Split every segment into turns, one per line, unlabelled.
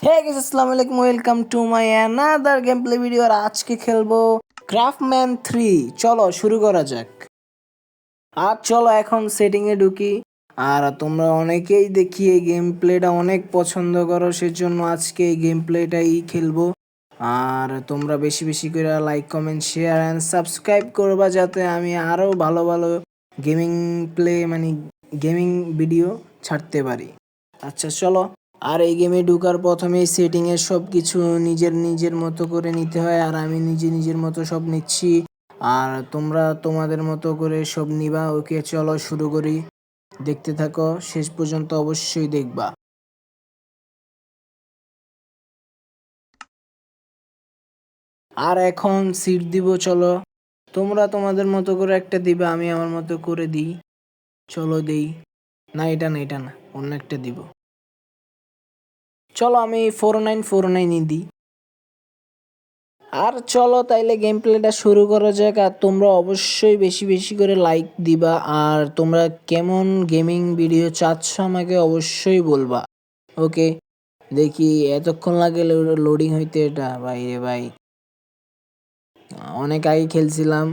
হে guys, আসসালামু আলাইকুম, welcome to my another gameplay video. আর আজকে খেলবো ক্রাফটম্যান 3। চলো শুরু করা যাক। আর চলো এখন সেটিংয়ে ঢুকি। আর তোমরা অনেকেই দেখি এই গেম প্লেটা অনেক পছন্দ করো, সেজন্য আজকে এই গেম প্লেটাই খেলবো। আর তোমরা বেশি বেশি করে like, comment, share and subscribe করবা, যাতে আমি আরও ভালো ভালো গেমিং প্লে গেমিং ভিডিও ছাড়তে পারি। আচ্ছা চলো। আর এই গেমে ঢোকার প্রথমেই সেটিংয়ের সব কিছু নিজের নিজের মতো করে নিতে হয়, আর আমি নিজের মতো সব নিচ্ছি। আর তোমরা তোমাদের মতো করে সব নিবা। ওকে চলো শুরু করি। দেখতে থাকো, শেষ পর্যন্ত অবশ্যই দেখবা। আর এখন সিট দিব, চলো। তোমরা তোমাদের মতো করে একটা দিবা, আমি আমার মতো করে দিই। চলো দেই। না, এটা না, এটা না, অন্য একটা দিব। চলো আমি 4949ই দিই। আর চলো তাইলে গেম প্লেটা শুরু করা যাক। আর তোমরা অবশ্যই বেশি বেশি করে লাইক দিবা। আর তোমরা কেমন গেমিং ভিডিও চাচ্ছ আমাকে অবশ্যই বলবা। ওকে, দেখি এতক্ষণ লাগে লোডিং হইতে। এটা ভাই রে ভাই, অনেক আগে খেলছিলাম,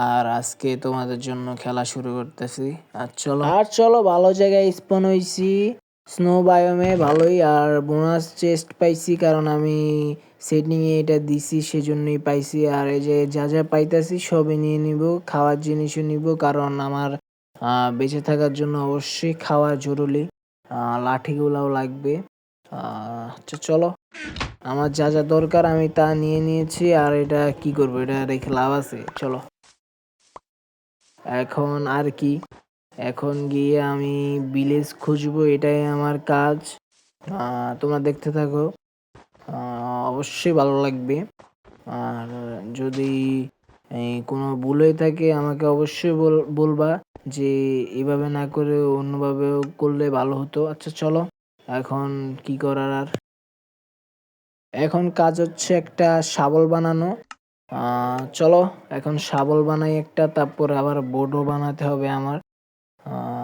আর আজকে তোমাদের জন্য খেলা শুরু করতেছি। আর চলো ভালো জায়গায় স্পন হইছি, স্নো বায়োমে ভালোই। আর বোনাস চেস্ট পাইছি, কারণ আমি সেটিংয়ে এটা দিছি, সেজন্যই পাইছি। আর এই যে যা যা পাইতাছি সবই নিয়ে নিব, খাওয়ার জিনিসও নিব, কারণ আমার বেঁচে থাকার জন্য অবশ্যই খাওয়া জরুরি। লাঠিগুলাও লাগবে। আচ্ছা চলো, আমার যা যা দরকার আমি তা নিয়ে নিয়েছি। আর এটা কি করবো, এটা রেখে লাভ আছে? চলো এখন আর কি, এখন গিয়ে আমি ভিলেজ খুঁজবো, এটাই আমার কাজ। তোমরা দেখতে থাকো, অবশ্যই ভালো লাগবে। আর যদি কোনো ভুল হয়ে থাকে আমাকে অবশ্যই বলবা, যে এভাবে না করে অন্যভাবেও করলে ভালো হতো। আচ্ছা চলো, এখন কি করার আর, এখন কাজ হচ্ছে একটা শাবল বানানো। চলো এখন শাবল বানাই একটা, তারপর আবার বোর্ডও বানাতে হবে আমার।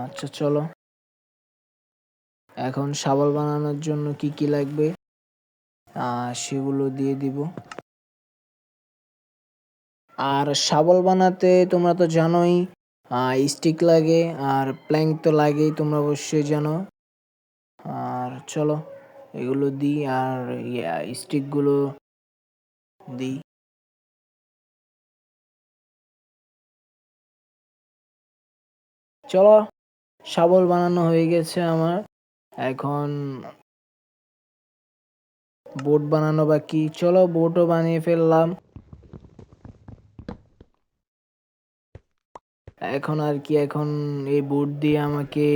আচ্ছা চলো, এখন শাবল বানানোর জন্য কি কি লাগবে সেগুলো দিয়ে দিব। আর শাবল বানাতে তোমরা তো জানোই, স্টিক লাগে আর প্ল্যাঙ্ক তো লাগেই, তোমরা অবশ্যই জানো। আর চলো এগুলো দিই, আর স্টিকগুলো দিই। চলো, শাবল বানানো হয়ে গেছে আমার। এখন বোট বানানো বাকি, চলো বোটও বানিয়ে ফেললাম। এখন আর কি, এখন এই বোট দিয়ে আমাকে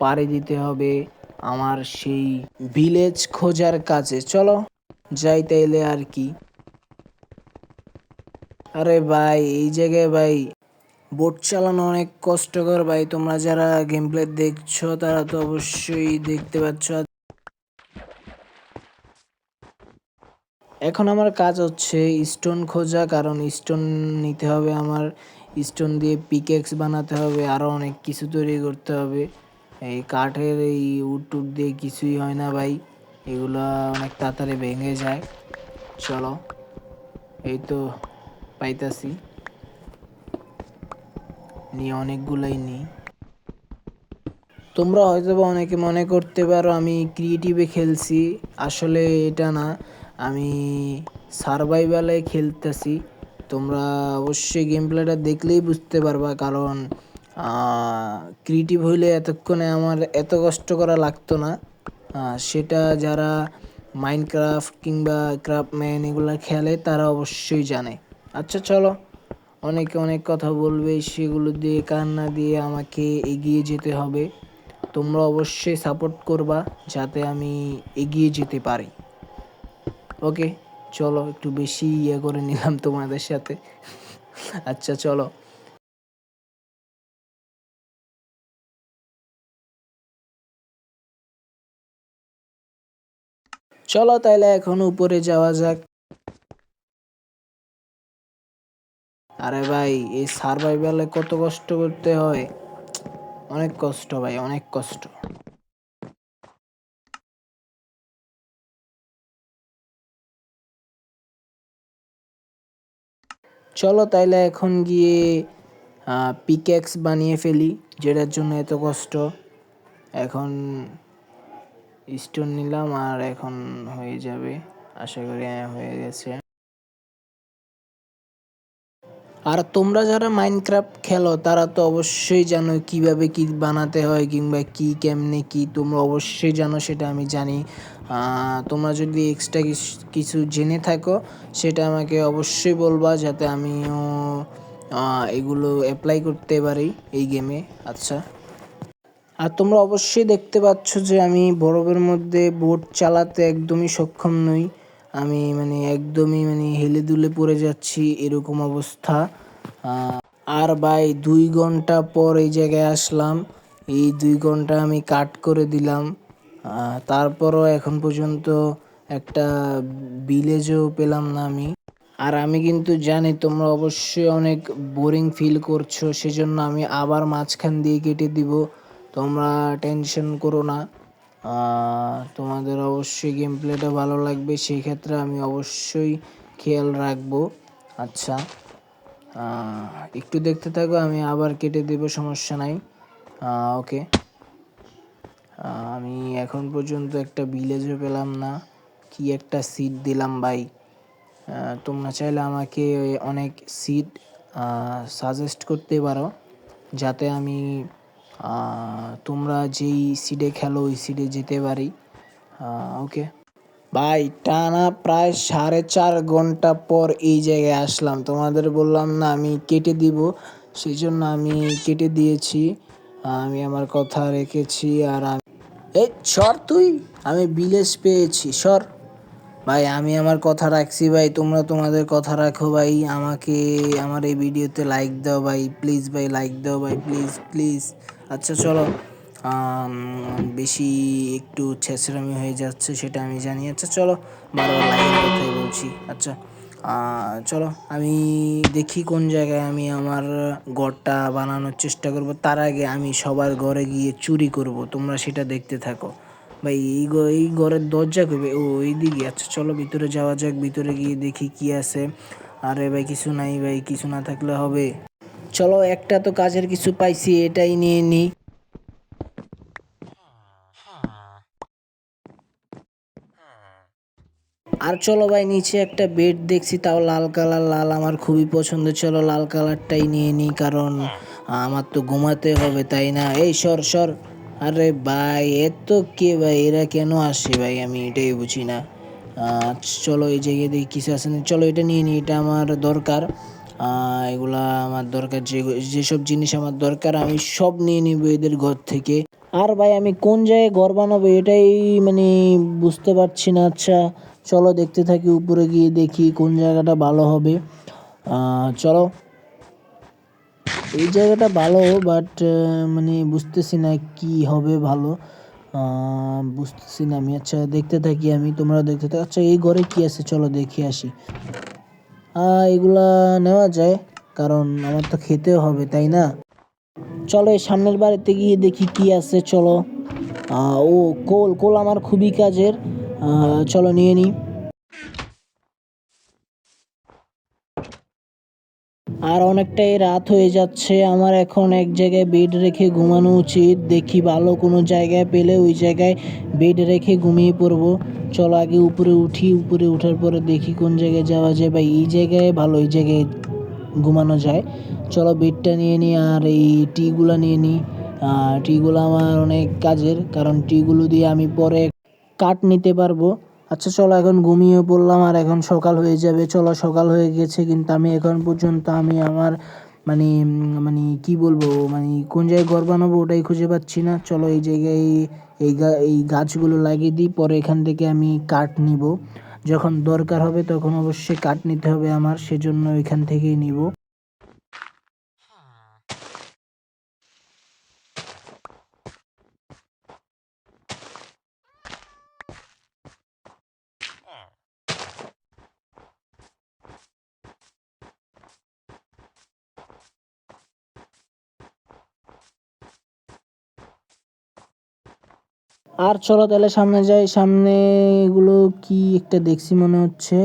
পাড়ি দিতে হবে আমার সেই ভিলেজ খোঁজার কাছে। চলো যাই তাইলে আর কি। আরে ভাই, এই জায়গায় ভাই বোট চালানো অনেক কষ্টকর ভাই। তোমরা যারা গেম প্লে দেখছো তারা তো অবশ্যই দেখতে পাচ্ছ। এখন আমার কাজ হচ্ছে স্টোন খোঁজা, কারণ স্টোন নিতে হবে আমার। স্টোন দিয়ে পিকেক্স বানাতে হবে, আরও অনেক কিছু তৈরি করতে হবে। এই কাঠের এই উড টুড দিয়ে কিছুই হয় না ভাই, এগুলো অনেক তাড়াতাড়ি ভেঙে যায়। চলো, এই তো পাইতাছি, নিয়ে অনেকগুলাই নিই। তোমরা হয়তো বা অনেকে মনে করতে পারো আমি ক্রিয়েটিভে খেলছি, আসলে এটা না, আমি সারভাইভালে খেলতেছি। তোমরা অবশ্যই গেম প্লেটা দেখলেই বুঝতে পারবা, কারণ ক্রিয়েটিভ হইলে এতক্ষণে আমার এত কষ্ট করা লাগতো না। সেটা যারা মাইনক্রাফট কিংবা ক্রাফটম্যান এগুলো খেলে তারা অবশ্যই জানে। আচ্ছা চলো, অনেকে অনেক কথা বলবে, সেগুলো দিয়ে কান্না দিয়ে আমাকে এগিয়ে যেতে হবে। তোমরা অবশ্যই সাপোর্ট করবা, যাতে আমি এগিয়ে যেতে পারি। ওকে চলো, একটু বেশি করে নিলাম তোমাদের সাথে। আচ্ছা চলো, চলো তাইলে এখন উপরে যাওয়া যাক। আরে ভাই, এই সার্ভাইভালে কত কষ্ট করতে হয়, অনেক কষ্ট ভাই, অনেক কষ্ট। চলো তাইলে এখন গিয়ে পিকেক্স বানিয়ে ফেলি, যেটার জন্য এত কষ্ট। এখন স্টোন নিলাম আর এখন হয়ে যাবে, আশা করি হয়ে গেছে। আর তোমরা যারা মাইনক্রাফট খেলো তারা তো অবশ্যই জানো কিভাবে কি বানাতে হয় কিংবা কি কেমনে কি, তোমরা অবশ্যই জানো, সেটা আমি জানি। তোমরা যদি এক্সট্রা কিছু জেনে থাকো সেটা আমাকে অবশ্যই বলবা, যাতে আমিও এগুলো অ্যাপ্লাই করতে পারি এই গেমে। আচ্ছা, আর তোমরা অবশ্যই দেখতে পাচ্ছ যে আমি বরফের মধ্যে বোট চালাতে একদমই সক্ষম নই। আমি মানে একদমই মানে হেলে দুলে পড়ে যাচ্ছি, এরকম অবস্থা। আর ভাই 2 ঘন্টা পর এই জায়গায় আসলাম, এই 2 ঘন্টা আমি কাট করে দিলাম। তারপরও এখন পর্যন্ত একটা ভিলেজও পেলাম না আমি। আর আমি কিন্তু জানি তোমরা অবশ্যই অনেক বোরিং ফিল করছো, সেজন্য আমি আবার মাঝখান দিয়ে কেটে দিব। তোমরা টেনশন করো না, তোমাদের অবশ্যই গেম প্লেটা ভালো লাগবে, সেই ক্ষেত্রে আমি অবশ্যই খেয়াল রাখবো। আচ্ছা, একটু দেখতে থাকো, আমি আবার কেটে দেব, সমস্যা নাই। ওকে, আমি এখন পর্যন্ত একটা ভিলেজও পেলাম না, কি একটা সিট দিলাম ভাই। তোমরা চাইলে আমাকে অনেক সিট সাজেস্ট করতে পারো, যাতে আমি তোমরা যেই সিডে খেলো ওই সিডে যেতে পারি। ওকে ভাই, টানা প্রায় 4.5 ঘন্টা পর এই জায়গায় আসলাম, তোমাদের বললাম না আমি কেটে দিব, সেই জন্য আমি কেটে দিয়েছি, আমি আমার কথা রেখেছি। আর আমি এই সর তুই, আমি ভিলেজ পেয়েছি, সর ভাই, আমি আমার কথা রাখছি ভাই, তোমরা তোমাদের কথা রাখো ভাই। আমাকে আমার এই ভিডিওতে লাইক দাও ভাই, প্লিজ ভাই, লাইক দাও ভাই, প্লিজ প্লিজ। আচ্ছা চলো, বেশি একটু ছেঁচড়ামি হয়ে যাচ্ছে সেটা আমি জানি। আচ্ছা চলো, বারবার লাইকের কথাই বলছি। আচ্ছা চলো, আমি দেখি কোন জায়গায় আমি আমার ঘরটা বানানোর চেষ্টা করব। তার আগে আমি সবার ঘরে গিয়ে চুরি করব, তোমরা সেটা দেখতে থাকো ভাই। এই ঘরের দরজা কবে? ও এইদিকে। আচ্ছা চলো ভিতরে যাওয়া যাক, ভিতরে গিয়ে দেখি কি আছে। আরে ভাই কিছু নাই ভাই, কিছু না থাকলে হবে। চলো, একটা তো কাজের কিছু পাইছি, এটাই নিয়ে নিই। আর চলো ভাই, নিচে একটা বেড দেখছি, তাও লাল কালার, লাল আমার খুবই পছন্দ। চলো লাল কালারটাই নিয়ে নিই, কারণ আমার তো ঘুমাতে হবে তাই না। এই সর সর, আরে ভাই এত কে ভাই, এরা কেন আসে ভাই, আমি এটাই বুঝি না। চলো এই জায়গায় দেখি কিছু আছে না, চলো এটা নিয়ে নিই, এটা আমার দরকার। এগুলা আমার দরকার, যেসব জিনিস আমার দরকার আমি সব নিয়ে নিব এদের ঘর থেকে। আর ভাই আমি কোন জায়গায় ঘর বানাবো এটাই মানে বুঝতে পারছি না। আচ্ছা চলো দেখতে থাকি, উপরে গিয়ে দেখি কোন জায়গাটা ভালো হবে। চলো, এই জায়গাটা ভালো, বাট মানে বুঝতেছি না কি হবে ভালো, বুঝতেছি না আমি। আচ্ছা দেখতে থাকি আমি, তোমরা দেখতে থাকো। আচ্ছা এই ঘরে কি আছে, চলো দেখে আসি। এগুলা নেওয়া যায়, কারণ আমার তো খেতেও হবে তাই না। চলো এই সামনের বাড়িতে গিয়ে দেখি কি আছে, চলো। ও কোল, কোল আমার খুবই কাজের, চলো নিয়ে নিই। আর অনেকটাই রাত হয়ে যাচ্ছে, আমার এখন এক জায়গায় বেড রেখে ঘুমানো উচিত। দেখি ভালো কোনো জায়গায় পেলে ওই জায়গায় বেড রেখে ঘুমিয়ে পড়বো। চলো আগে উপরে উঠি, উপরে উঠার পরে দেখি কোন জায়গায় যাওয়া যায়। বা এই জায়গায় ভালো, এই জায়গায় ঘুমানো যায়। চলো বেডটা নিয়ে নিই, আর এই টিগুলো নিয়ে নিই। টিগুলো আমার অনেক কাজের, কারণ টিগুলো দিয়ে আমি পরে কাঠ নিতে পারবো। আচ্ছা চলো এখন ঘুমিয়ে পড়লাম, আর এখন সকাল হয়ে যাবে। চলো সকাল হয়ে গেছে, কিন্তু আমি এখন পর্যন্ত আমি আমার মানে মানে কি বলবো, মানে কোন জায়গায় ঘর বানাবো ওটাই খুঁজে পাচ্ছি না। চলো এই জায়গায় এই গাছগুলো লাগিয়ে দিই, পরে এখান থেকে আমি কাঠ নিব, যখন দরকার হবে তখন অবশ্যই কাঠ নিতে হবে আমার, সেজন্য এখান থেকেই নিব। আর চলো তাহলে সামনে যাই, সামনে এগুলো কি একটা দেখছি মনে হচ্ছে।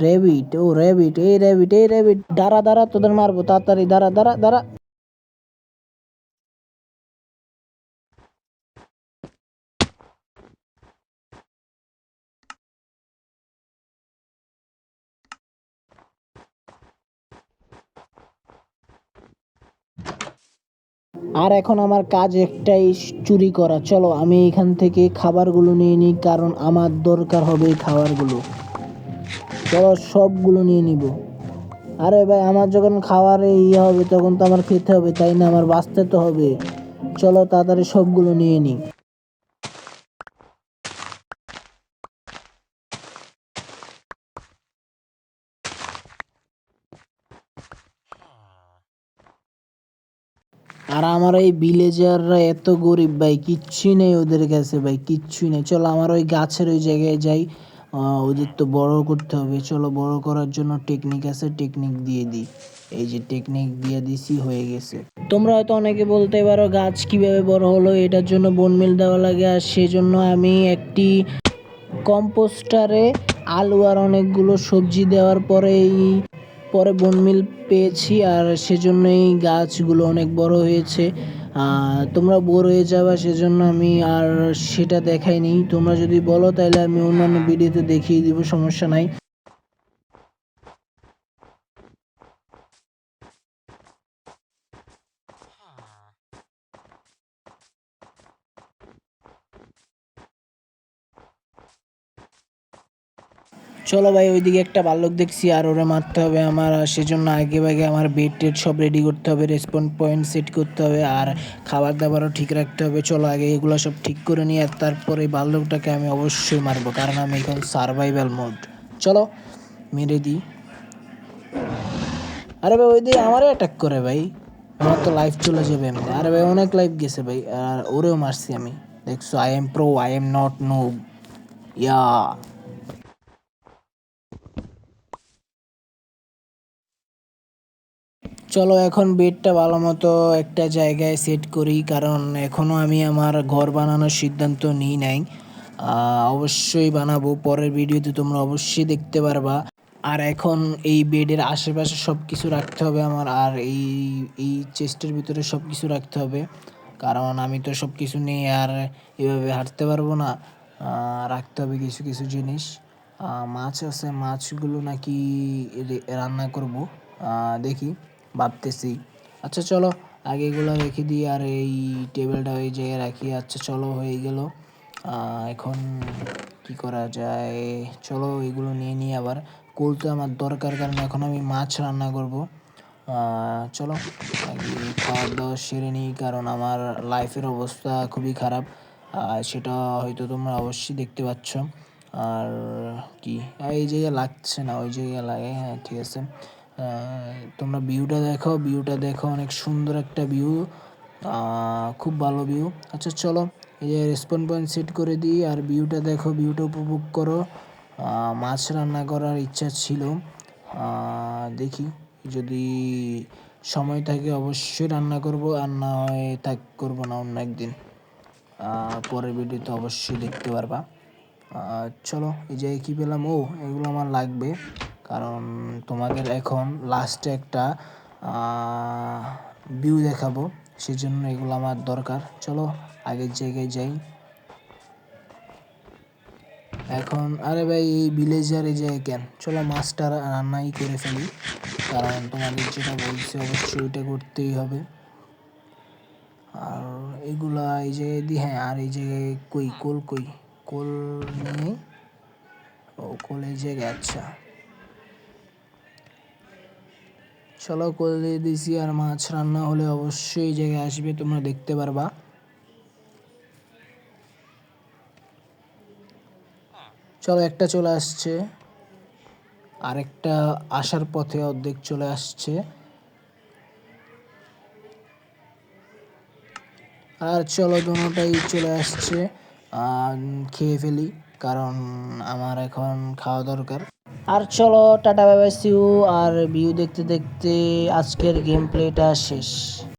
রেবিট, ও রেবিট, এই রেবিট, এই রেবিট, দাঁড়া দাঁড়া, তোদের মারবো, তাড়াতাড়ি দাঁড়া দাঁড়া দাঁড়া। আর এখন আমার কাজ একটাই, চুরি করা। চলো আমি এখান থেকে খাবারগুলো নিয়ে নিই, কারণ আমার দরকার হবে এই খাবারগুলো। চলো সবগুলো নিয়ে নিব। আরে ভাই, আমার যখন খাওয়ারে ইয়ে হবে তখন তো আমার খেতে হবে, তাই না? আমার বাঁচতে তো হবে। চলো তাড়াতাড়ি সবগুলো নিয়ে নিই। আর আমার এই ভিলেজাররা এত গরিব ভাই, কিচ্ছুই নেই ওদের কাছে ভাই, কিচ্ছুই নেই। চলো আমার ওই গাছের ওই জায়গায় যাই, ওদের তো বড় করতে হবে। চলো বড় করার জন্য টেকনিক আছে, টেকনিক দিয়ে দিই। এই যে টেকনিক দিয়ে দিছি, হয়ে গেছে। তোমরা হয়তো অনেকে বলতে পারো গাছ কিভাবে বড় হলো, এটার জন্য বোন মিল দেওয়া লাগে। আর সেজন্য আমি একটি কম্পোস্টারে আলু আর অনেকগুলো সবজি দেওয়ার পরে বনমিল পেয়েছি, আর সেজন্যই গাছগুলো অনেক বড় হয়েছে। তোমরা বোর হয়ে যাবা, সেজন্য আমি আর সেটা দেখাইনি। তোমরা যদি বলো তাহলে আমি অন্যান্য ভিডিওতে দেখিয়ে দিব, সমস্যা নাই। চলো ভাই, ওইদিকে একটা ভাল্লুক দেখছি, আর ওরা মারতে হবে আমার। আর সেজন্য আগে ভাগে আমার বেড টেড সব রেডি করতে হবে, রেসপন্স পয়েন্ট সেট করতে হবে, আর খাবার দাবারও ঠিক রাখতে হবে। চলো আগে এগুলো সব ঠিক করে নিয়ে তারপরে এই ভাল্লুকটাকে আমি অবশ্যই মারবো, কারণ আমি এখন সার্ভাইভাল মোড। চলো মেরে দিই। আরে ভাই, ওই দিয়ে আমারও অ্যাটাক করে ভাই, আমার তো লাইফ চলে যাবে এমনি। আরে ভাই, অনেক লাইফ গেছে ভাই, আর ওরেও মারছি আমি। দেখছো, I am pro, I am not noob. Yeah. চলো এখন বেডটা ভালো মতো একটা জায়গায় সেট করি, কারণ এখনও আমি আমার ঘর বানানোর সিদ্ধান্ত নিই নাই। অবশ্যই বানাবো, পরের ভিডিওতে তোমরা অবশ্যই দেখতে পারবা। আর এখন এই বেডের আশেপাশে সব কিছু রাখতে হবে আমার, আর এই চেস্টের ভিতরে সব কিছু রাখতে হবে, কারণ আমি তো সব কিছু নিয়ে আর এভাবে হাঁটতে পারবো না। রাখতে হবে কিছু কিছু জিনিস। মাছ আছে, মাছগুলো নাকি রান্না করব, দেখি, ভাবতেছি। আচ্ছা চলো আগে এগুলো রেখে দিই, আর এই টেবিলটা ওই জায়গায় রাখি। আচ্ছা চলো, হয়ে গেল। এখন কি করা যায়? চলো এগুলো নিয়ে নিই। আবার কুল তো আমার দরকার, কারণ এখন আমি মাছ রান্না করব। চলো আগে খাওয়া দাওয়া সেরে নিই, কারণ আমার লাইফের অবস্থা খুবই খারাপ। সেটা হয়তো তোমরা অবশ্যই দেখতে পাচ্ছ। আর কি, এই জায়গায় লাগছে না, ওই জায়গায় লাগে, হ্যাঁ ঠিক আছে। তোমরা ভিউটা দেখো, ভিউটা দেখো, অনেক সুন্দর একটা ভিউ, খুব ভালো ভিউ। আচ্ছা চলো, এই যে রেসপন পয়েন্ট সেট করে দিই, আর ভিউটা দেখো, ভিউটা উপভোগ করো। মাছ রান্না করার ইচ্ছা ছিল, দেখি যদি সময় থাকে অবশ্যই রান্না করব, আর না হয় করবো না অন্য একদিন। পরের ভিডিওতে অবশ্যই দেখতে পারবা। চলো এই যে কী পেলাম, ও এগুলো আমার লাগবে, কারণ তোমাদের এখন লাস্টে একটা ভিউ দেখাবো, সেজন্য এগুলো আমার দরকার। চলো আগের জায়গায় যাই এখন। আরে ভাই, এই ভিলেজার এই জায়গায় কেন? চলো মাছটা রান্নাই করে ফেলি, কারণ তোমাদের যেটা বলছে অবশ্যই ওইটা করতেই হবে। আর এগুলা এই জায়গায় দিই, হ্যাঁ। আর এই জায়গায় কই কোল, কই কোল নেই? ও কোল এই জায়গায়, আচ্ছা। চলো কোল দিয়ে দিছি, আর মাছ রান্না হলে অবশ্যই এই জায়গায় আসবে, তোমরা দেখতে পারবা। চলো একটা চলে আসছে, আরেকটা আসার পথে অর্ধেক চলে আসছে। আর চলো দোনোটাই চলে আসছে, খেয়ে ফেলি, কারণ আমার এখন খাওয়া দরকার। আর চলো ta ta bye bye, see you. আর ভিউ দেখতে দেখতে আজকের গেম প্লেটা শেষ।